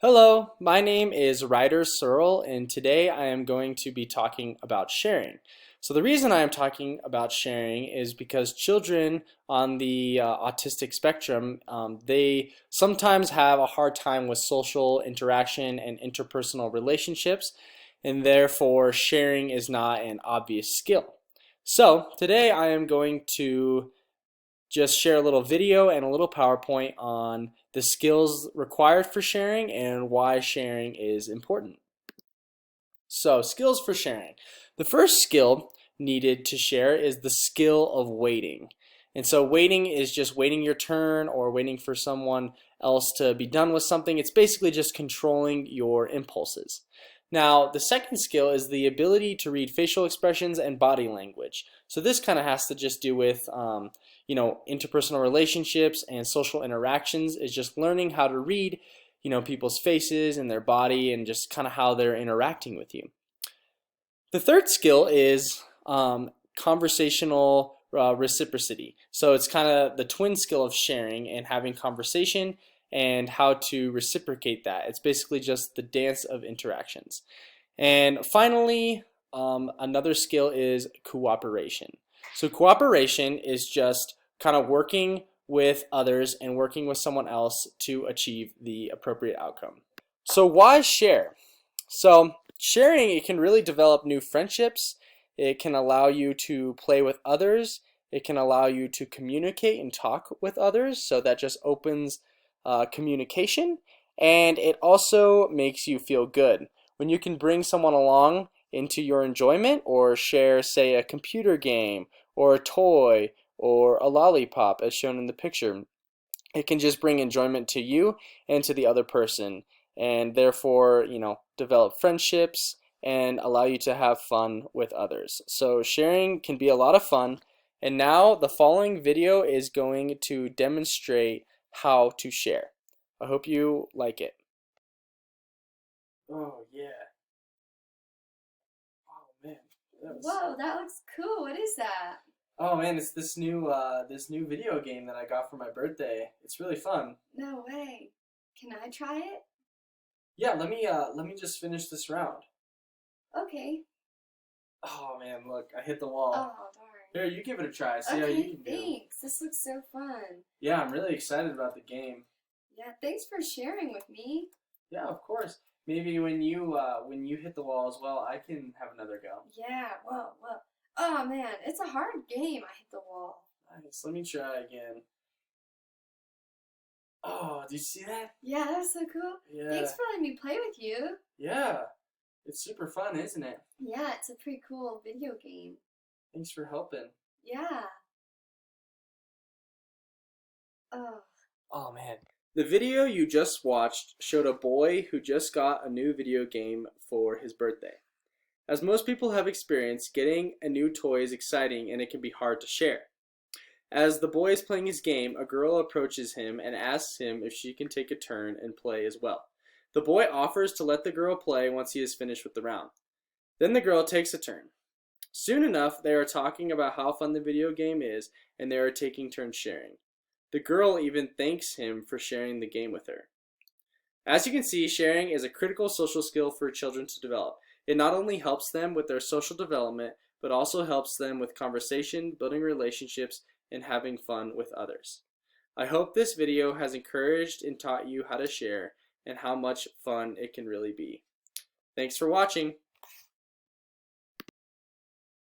Hello, my name is Ryder Searle, and today I am going to be talking about sharing. So the reason I am talking about sharing is because children on the autistic spectrum, they sometimes have a hard time with social interaction and interpersonal relationships, and therefore sharing is not an obvious skill. So today I am going to just share a little video and a little PowerPoint on the skills required for sharing and why sharing is important. So, skills for sharing. The first skill needed to share is the skill of waiting. And so waiting is just waiting your turn or waiting for someone else to be done with something. It's basically just controlling your impulses. Now, the second skill is the ability to read facial expressions and body language. So this kind of has to just do with interpersonal relationships and social interactions, is just learning how to read people's faces and their body and just kind of how they're interacting with you. The third skill is conversational reciprocity. So it's kind of the twin skill of sharing and having conversation and how to reciprocate that. It's basically just the dance of interactions. And finally, another skill is cooperation. So cooperation is just kind of working with others and working with someone else to achieve the appropriate outcome. So why share? So sharing, it can really develop new friendships. It can allow you to play with others. It can allow you to communicate and talk with others. So that just opens communication. And it also makes you feel good. When you can bring someone along into your enjoyment or share, say, a computer game or a toy or a lollipop as shown in the picture, it can just bring enjoyment to you and to the other person, and therefore, develop friendships and allow you to have fun with others. So sharing can be a lot of fun. And now the following video is going to demonstrate how to share. I hope you like it. Oh yeah. Oh man. Whoa, that looks cool. What is that? Oh man, it's this new video game that I got for my birthday. It's really fun. No way. Can I try it? Yeah, let me just finish this round. Okay. Oh man, look, I hit the wall. Oh, darn. Here, you give it a try. See how you Okay, can do. thanks. This looks so fun. Yeah, I'm really excited about the game. Yeah, thanks for sharing with me. Yeah, of course. Maybe when you hit the wall as well, I can have another go. Yeah, whoa. Oh man, it's a hard game. I hit the wall. Nice. Let me try again. Oh, did you see that? Yeah, that was so cool. Yeah. Thanks for letting me play with you. Yeah. It's super fun, isn't it? Yeah, it's a pretty cool video game. Thanks for helping. Yeah. Oh. Oh man. The video you just watched showed a boy who just got a new video game for his birthday. As most people have experienced, getting a new toy is exciting and it can be hard to share. As the boy is playing his game, a girl approaches him and asks him if she can take a turn and play as well. The boy offers to let the girl play once he is finished with the round. Then the girl takes a turn. Soon enough, they are talking about how fun the video game is and they are taking turns sharing. The girl even thanks him for sharing the game with her. As you can see, sharing is a critical social skill for children to develop. It not only helps them with their social development, but also helps them with conversation, building relationships, and having fun with others. I hope this video has encouraged and taught you how to share and how much fun it can really be. Thanks for watching.